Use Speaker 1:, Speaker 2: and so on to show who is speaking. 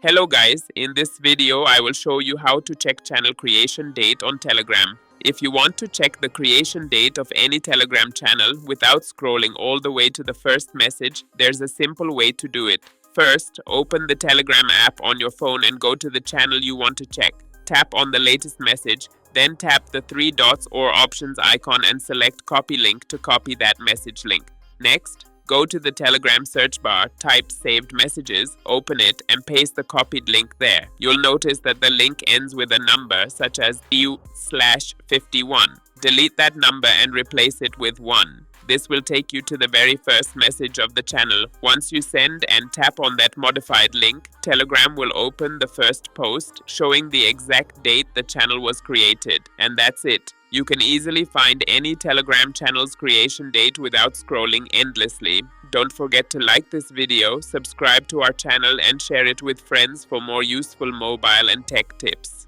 Speaker 1: Hello guys, in this video I will show you how to check channel creation date on Telegram. If you want to check the creation date of any Telegram channel without scrolling all the way to the first message, there's a simple way to do it. First, open the Telegram app on your phone and go to the channel you want to check. Tap on the latest message, then tap the three dots or options icon and select copy link to copy that message link. Next, go to the Telegram search bar, type saved messages, open it, and paste the copied link there. You'll notice that the link ends with a number such as U/51. Delete that number and replace it with 1. This will take you to the very first message of the channel. Once you send and tap on that modified link, Telegram will open the first post showing the exact date the channel was created. And that's it. You can easily find any Telegram channel's creation date without scrolling endlessly. Don't forget to like this video, subscribe to our channel and share it with friends for more useful mobile and tech tips.